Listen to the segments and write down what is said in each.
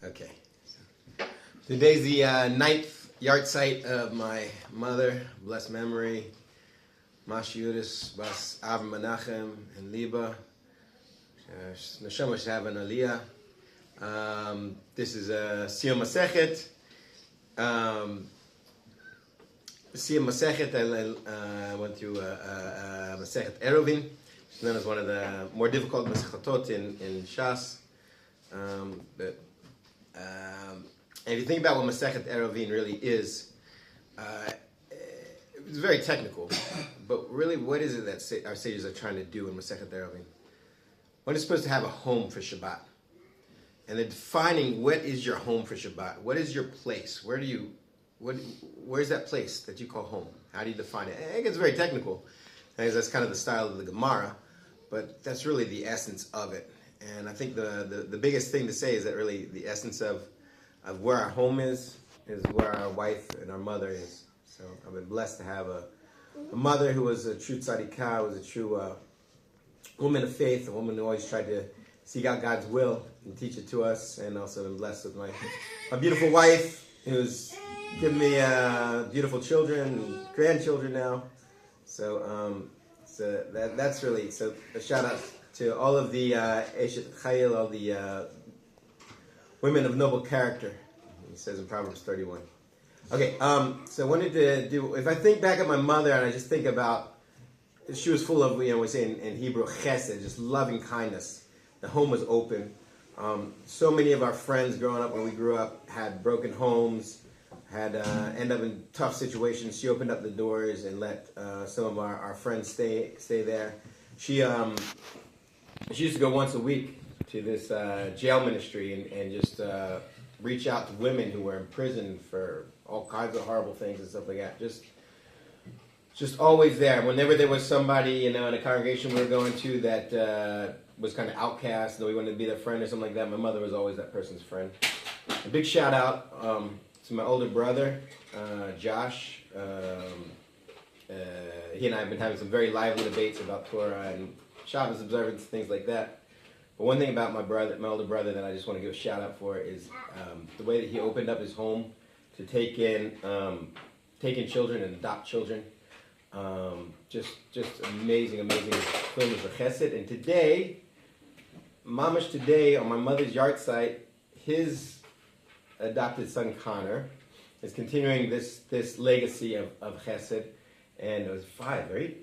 Okay. Today's the ninth Yartzheit of my mother, blessed memory, Mashiudis Bas Av Menachem and Liba. Neshama should have an aliyah. This is a Siyum Masechet. Siyum Masechet, I went through Masechet Eruvin. It's known as one of the more difficult Masechetot in Shas. And if you think about what Masechet Eruvin really is, it's very technical. But really, what is it that our sages are trying to do in Masechet Eruvin? One is supposed to have a home for Shabbat. And they're defining what is your home for Shabbat. What is your place? Where's that place that you call home? How do you define it? I think it's very technical. That's kind of the style of the Gemara. But that's really the essence of it. And I think the biggest thing to say is that really the essence of where our home is where our wife and our mother is. So I've been blessed to have a mother who was a true tzadikah, was a true woman of faith, a woman who always tried to seek out God's will and teach it to us. And also been blessed with my beautiful wife who's given me beautiful children and grandchildren now. So that's really, so a shout out to all of the Eshet Chayil, all the women of noble character, he says in Proverbs 31. Okay, so I wanted to do, if I think back at my mother and I just think about, she was full of, we say in Hebrew, chesed, just loving kindness. The home was open. So many of our friends growing up, when we grew up, had broken homes, had end up in tough situations. She opened up the doors and let some of our friends stay there. She used to go once a week to this jail ministry and just reach out to women who were in prison for all kinds of horrible things and stuff like that. Just always there. Whenever there was somebody, in a congregation we were going to that was kind of outcast, and we wanted to be their friend or something like that, my mother was always that person's friend. A big shout out to my older brother, Josh. He and I have been having some very lively debates about Torah and Shabbos observance, things like that. But one thing about my older brother, that I just want to give a shout out for is the way that he opened up his home to take in children and adopt children. Just amazing films of chesed. And today, mamash today, on my mother's Yartzheit, his adopted son Connor is continuing this legacy of chesed. And it was 5, right?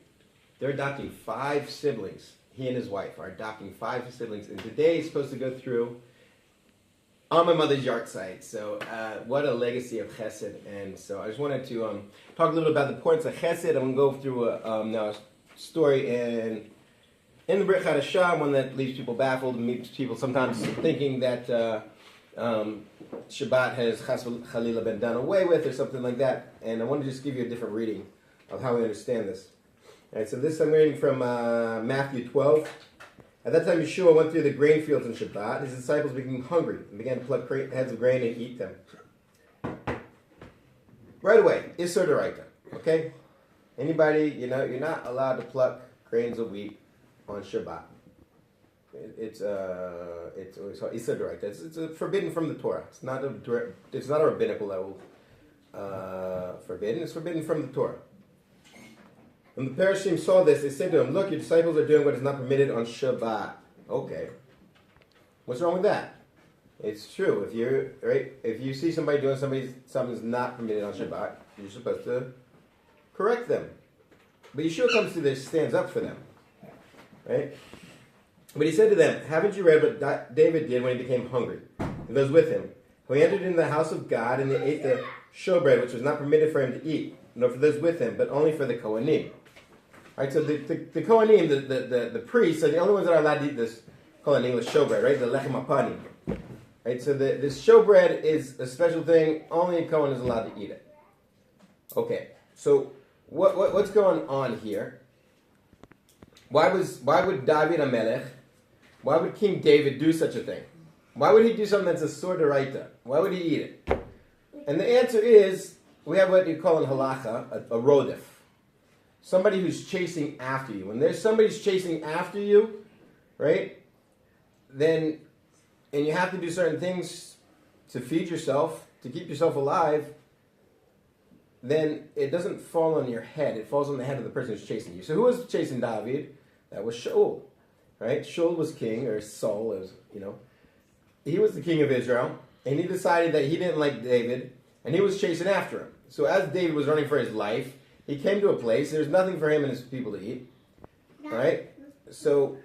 They're adopting 5 siblings. He and his wife are adopting 5 siblings. And today is supposed to go through on my mother's Yartzheit. So what a legacy of chesed. And so I just wanted to talk a little about the importance of chesed. I'm going to go through a story in the Brit Chadashah, one that leaves people baffled, and leaves people sometimes thinking that Shabbat has chas chalila been done away with or something like that. And I want to just give you a different reading of how we understand this. All right, so this I'm reading from Matthew 12. At that time, Yeshua went through the grain fields on Shabbat. His disciples became hungry and began to pluck heads of grain and eat them. Right away, Isser D'Oraita, okay? Anybody, you're not allowed to pluck grains of wheat on Shabbat. It's Isser D'Oraita. It's forbidden from the Torah. It's not a rabbinical level forbidden. It's forbidden from the Torah. When the Parashim saw this, they said to him, "Look, your disciples are doing what is not permitted on Shabbat." Okay. What's wrong with that? It's true. If you see somebody doing something's not permitted on Shabbat, you're supposed to correct them. But Yeshua comes to this, stands up for them. Right? But he said to them, "Haven't you read what David did when he became hungry? And those with him, who entered into the house of God and they ate the showbread, which was not permitted for him to eat, nor for those with him, but only for the Kohanim." Right, so the Kohanim, the priests, are the only ones that are allowed to eat this, called in English showbread, right? The lechem hapanim. Right, so this showbread is a special thing. Only a Kohen is allowed to eat it. Okay, so what's going on here? Why would David HaMelech, why would King David do such a thing? Why would he do something that's a Isser D'Oraita? Why would he eat it? And the answer is, we have what you call in halacha a rodef. Somebody who's chasing after you. When there's somebody's chasing after you, right, then, and you have to do certain things, to feed yourself, to keep yourself alive, then it doesn't fall on your head. It falls on the head of the person who's chasing you. So who was chasing David? That was Shaul, right? Shaul was king, or Saul, as you know. He was the king of Israel, and he decided that he didn't like David, and he was chasing after him. So as David was running for his life, he came to a place, there's nothing for him and his people to eat, right? So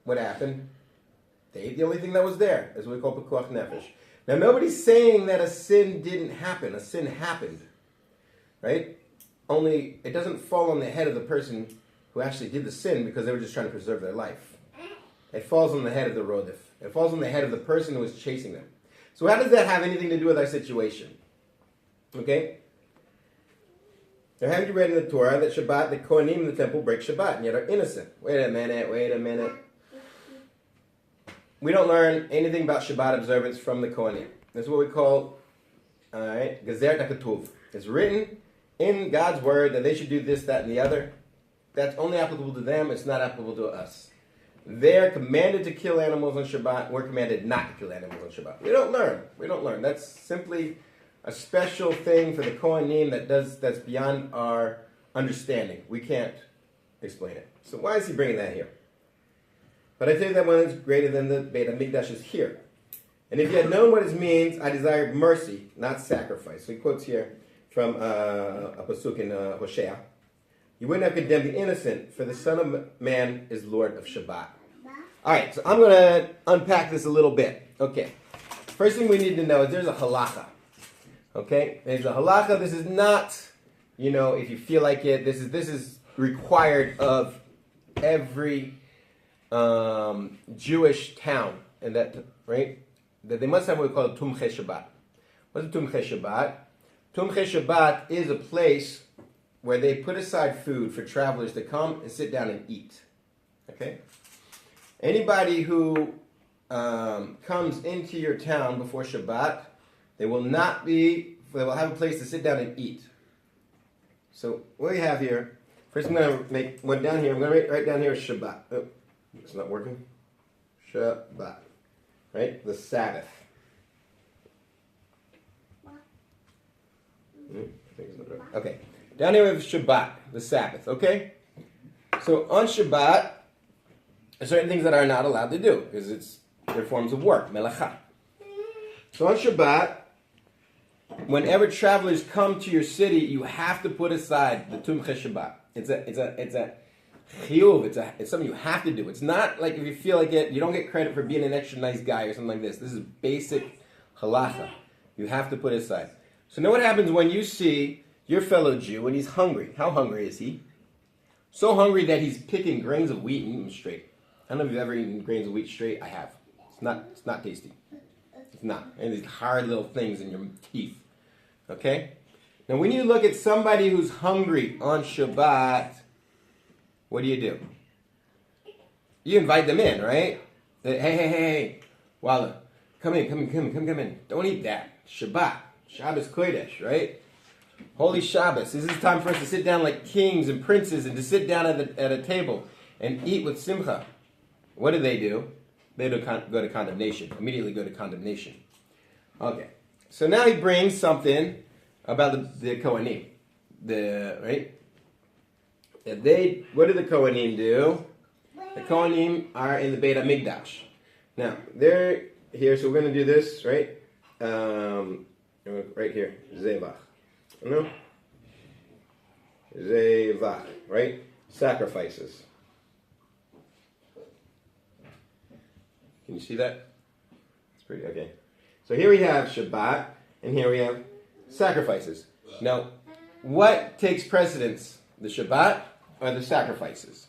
what happened? They ate the only thing that was there. That's what we call pekuach nefesh. Now, nobody's saying that a sin didn't happen. A sin happened, right? Only it doesn't fall on the head of the person who actually did the sin because they were just trying to preserve their life. It falls on the head of the rodif. It falls on the head of the person who was chasing them. So how does that have anything to do with our situation? Okay? Now, have you read in the Torah that Shabbat, the Kohanim in the temple break Shabbat and yet are innocent? Wait a minute. We don't learn anything about Shabbat observance from the Kohanim. This is what we call, Gezer HaKatuv. It's written in God's word that they should do this, that, and the other. That's only applicable to them. It's not applicable to us. They're commanded to kill animals on Shabbat. We're commanded not to kill animals on Shabbat. We don't learn. That's simply a special thing for the Kohanim that's beyond our understanding. We can't explain it. So why is he bringing that here? But I tell you that one is greater than the Beit HaMikdash is here. And if you had known what it means, I desired mercy, not sacrifice. So he quotes here from a pasuk in Hosea. You wouldn't have condemned the innocent, for the Son of Man is Lord of Shabbat. All right, so I'm going to unpack this a little bit. Okay, first thing we need to know is there's a halacha. Okay, there's a halacha. This is not, if you feel like it. This is required of every Jewish town, and that they must have what we call a Tumchei Shabbat. What's a Tumchei Shabbat? Tumchei Shabbat is a place where they put aside food for travelers to come and sit down and eat. Okay? Anybody who comes into your town before Shabbat, they will have a place to sit down and eat. So what we have here, first I'm going to make one down here. I'm going to write down here Shabbat. Oh, it's not working. Shabbat. Right? The Sabbath. Okay. Down here we have Shabbat, the Sabbath. Okay? So on Shabbat, there's certain things that are not allowed to do because they're forms of work, melacha. So on Shabbat, whenever travelers come to your city, you have to put aside the Tumchei Shabbat. It's a chiyuv. It's something you have to do. It's not like if you feel like it, you don't get credit for being an extra nice guy or something like this. This is basic halacha. You have to put it aside. So now what happens when you see your fellow Jew and he's hungry? How hungry is he? So hungry that he's picking grains of wheat and eating them straight. I don't know if you've ever eaten grains of wheat straight. I have. It's not tasty. It's not. And these hard little things in your teeth. Okay? Now when you look at somebody who's hungry on Shabbat, what do? You invite them in, right? Hey, Walla, come in. Don't eat that. Shabbat. Shabbos Kodesh, right? Holy Shabbos. This is time for us to sit down like kings and princes and to sit down at a table and eat with simcha. What do? They go to condemnation. Immediately go to condemnation. Okay. So now he brings something about the Kohanim. Right? What do the Kohanim do? The Kohanim are in the Beit HaMikdash. Now, they're here, so we're going to do this, right? Right here. Zevach. No? Zevach, right? Sacrifices. Can you see that? It's pretty, okay. So here we have Shabbat, and here we have sacrifices. Now, what takes precedence? The Shabbat or the sacrifices?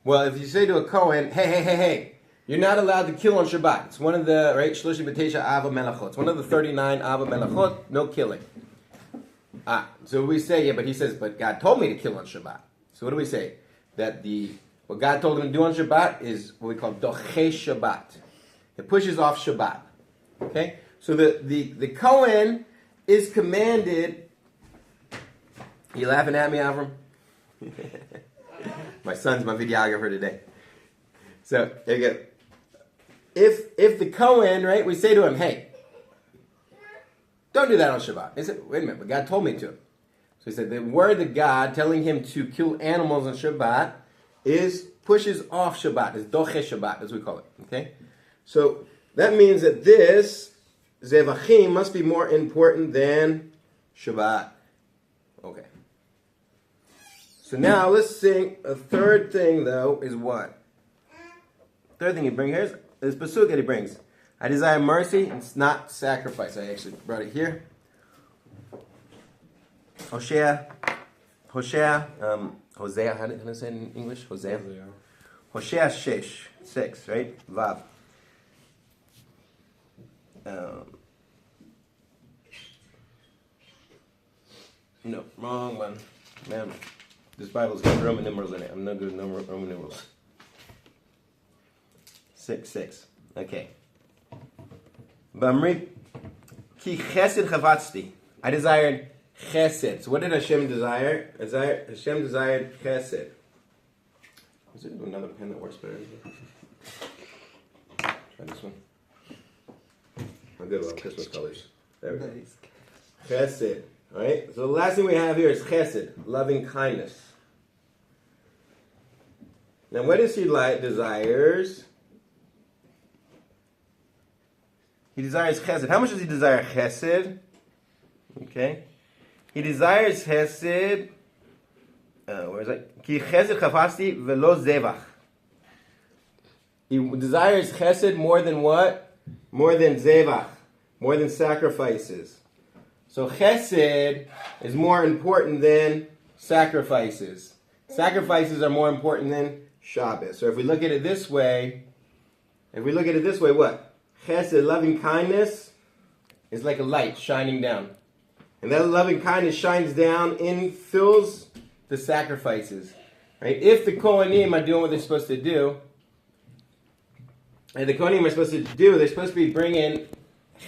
Well, if you say to a Kohen, hey, you're not allowed to kill on Shabbat. It's one of the, right, Shloshim B'Teisha Ava Melachot. It's one of the 39 Ava Melachot, no killing. So we say, but he says, but God told me to kill on Shabbat. So what do we say? That what God told him to do on Shabbat is what we call Dochei Shabbat. It pushes off Shabbat. Okay? So the Kohen is commanded. You laughing at me, Avram? My son's my videographer today. So there you go. if the Kohen, right, we say to him, hey, don't do that on Shabbat. He said, wait a minute, but God told me to. So he said the word of God telling him to kill animals on Shabbat pushes off Shabbat. It's doche Shabbat, as we call it. Okay? So that means that this Zevachim must be more important than Shabbat. Okay. So now let's sing a third thing, though, is what? Third thing he brings here is Pasuk that he brings. I desire mercy, it's not sacrifice. I actually brought it here. Hosea, Hosea, how do I say it in English? Hosea. Hosea 6, right? Vav. No, wrong one. Man, this Bible's got Roman numerals in it. I'm not good with Roman numerals. 6. Okay. Bamri ki chesed chavatzti. I desired chesed. So what did Hashem desire? Hashem desired chesed. Is there another pen that works better? Try this one. I'm good with Christmas colors. There we go. Chesed. Alright? So the last thing we have here is chesed, loving kindness. Now what does he desires? He desires chesed. How much does he desire chesed? Okay. He desires chesed. Where is that? Ki chesed chafasti velo zevach. He desires chesed more than what? More than zevach. More than sacrifices. So chesed is more important than sacrifices. Sacrifices are more important than Shabbos. So if we look at it this way, what? Chesed, loving kindness, is like a light shining down. And that loving kindness shines down and fills the sacrifices. Right? If the Kohanim are doing what they're supposed to do, and the Kohanim are supposed to do, they're supposed to be bringing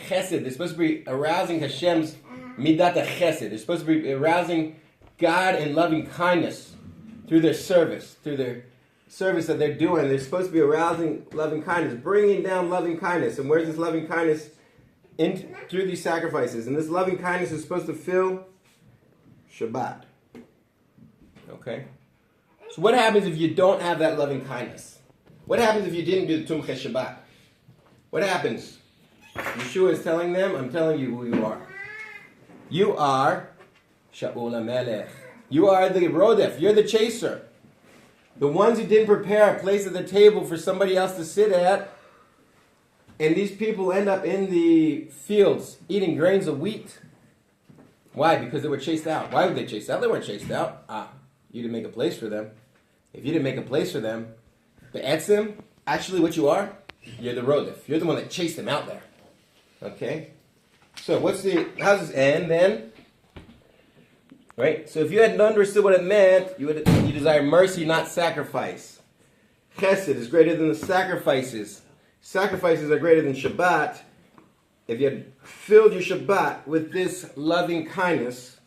chesed. They're supposed to be arousing Hashem's midat chesed. They're supposed to be arousing God in loving kindness through their service that they're doing. They're supposed to be arousing loving kindness, bringing down loving kindness. And where's this loving kindness? Through these sacrifices. And this loving kindness is supposed to fill Shabbat. Okay? So what happens if you don't have that loving kindness? What happens if you didn't do the Tumche Shabbat? What happens? Yeshua is telling them, I'm telling you who you are. You are Shaul HaMelech. You are the Rodef. You're the chaser. The ones who didn't prepare a place at the table for somebody else to sit at, and these people end up in the fields eating grains of wheat. Why? Because they were chased out. Why were they chased out? They weren't chased out. You didn't make a place for them. If you didn't make a place for them, the etzim, actually what you are, you're the rodef. You're the one that chased them out there. Okay? So how does this end then? Right? So if you hadn't understood what it meant, you desire mercy, not sacrifice. Chesed is greater than the sacrifices. Sacrifices are greater than Shabbat. If you had filled your Shabbat with this loving kindness,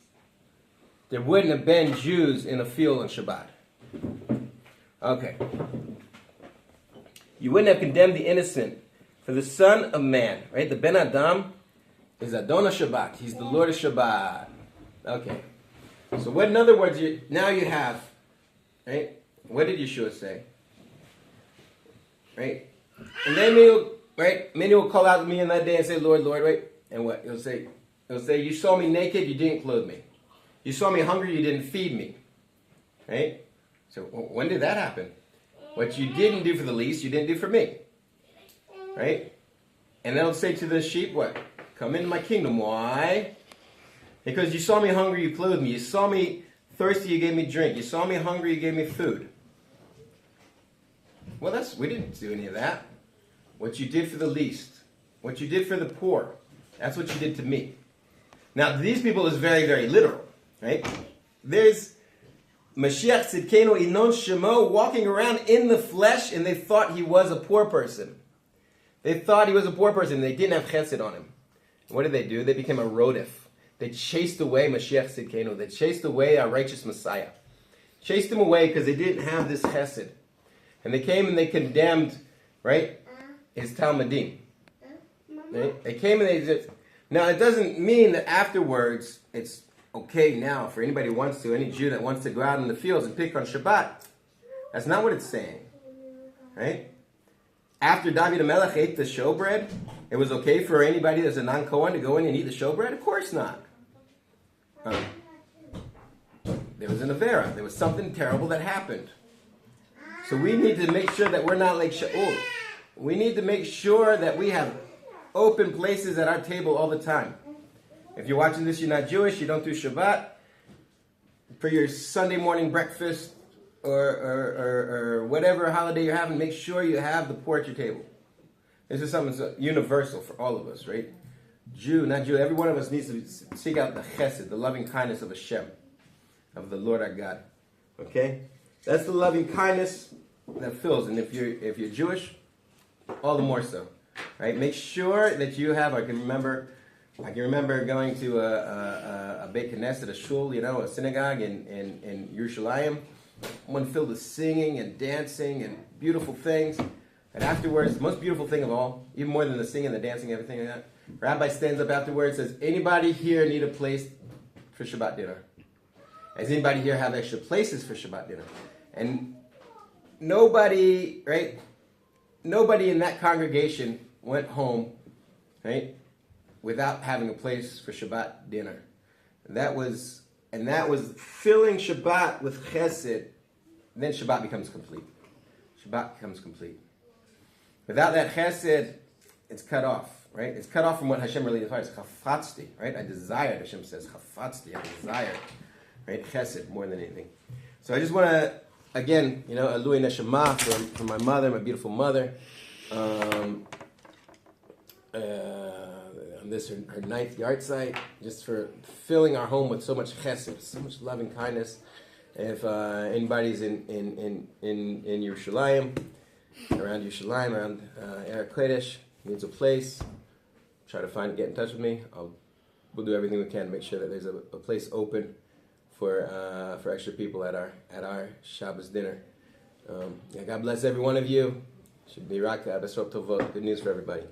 there wouldn't have been Jews in a field on Shabbat. Okay. You wouldn't have condemned the innocent. For the Son of Man, right? The Ben Adam is Adon Shabbat. He's the Lord of Shabbat. Okay. So what, in other words, now you have, right? What did Yeshua say? Right? And then many will call out to me in that day and say, Lord, Lord, right? And what? He'll say, you saw me naked, you didn't clothe me. You saw me hungry, you didn't feed me. Right? So when did that happen? What you didn't do for the least, you didn't do for me. Right? And then I'll say to the sheep, what? Come into my kingdom. Why? Because you saw me hungry, you clothed me. You saw me thirsty, you gave me drink. You saw me hungry, you gave me food. Well, we didn't do any of that. What you did for the least, what you did for the poor, that's what you did to me. Now, these people is very, very literal, right? There's Mashiach Tzidkenu Inon Shemo walking around in the flesh, and they thought he was a poor person. They thought he was a poor person. They didn't have chesed on him. And what did they do? They became a rodef. They chased away Mashiach Tzidkenu. They chased away our righteous Messiah. Chased him away because they didn't have this chesed. And they came and they condemned, right? is Talmudim. Right? They came and they just... Now, it doesn't mean that afterwards it's okay now for anybody who wants to, any Jew that wants to go out in the fields and pick on Shabbat. That's not what it's saying. Right? After David HaMelech ate the showbread, it was okay for anybody that's a non-Kohen to go in and eat the showbread? Of course not. There was an Avera. There was something terrible that happened. So we need to make sure that we're not like Shaul. We need to make sure that we have open places at our table all the time. If you're watching this, you're not Jewish, you don't do Shabbat, for your Sunday morning breakfast or whatever holiday you're having, make sure you have the poor at your table. This is something that's universal for all of us, right? Jew, not Jew, every one of us needs to seek out the chesed, the loving kindness of Hashem, of the Lord our God. Okay? That's the loving kindness that fills. And if you're Jewish, all the more so. Right? Make sure that you have, I can remember going to a Beit Knesset, a shul, a synagogue in Yerushalayim, one filled with singing and dancing and beautiful things. And afterwards, the most beautiful thing of all, even more than the singing, the dancing, everything like that, Rabbi stands up afterwards and says, anybody here need a place for Shabbat dinner? Does anybody here have extra places for Shabbat dinner? And nobody, right? Nobody in that congregation went home, right, without having a place for Shabbat dinner. And that was filling Shabbat with chesed. And then Shabbat becomes complete. Shabbat becomes complete. Without that chesed, it's cut off, right? It's cut off from what Hashem really desires. Chafatzti, right? I desired, Hashem says. Chafatzti, I desire, right? Chesed more than anything. So I just want to, again, Alui Neshama for my mother, my beautiful mother. On this, her ninth Yartzheit, just for filling our home with so much chesed, so much loving kindness. If anybody's in Yerushalayim, around Yerushalayim, around Eretz Kodesh, needs a place, try to get in touch with me. We'll do everything we can to make sure that there's a place open for extra people at our Shabbos dinner. God bless every one of you. Should be Raka, Besrot Tovot. Good news for everybody.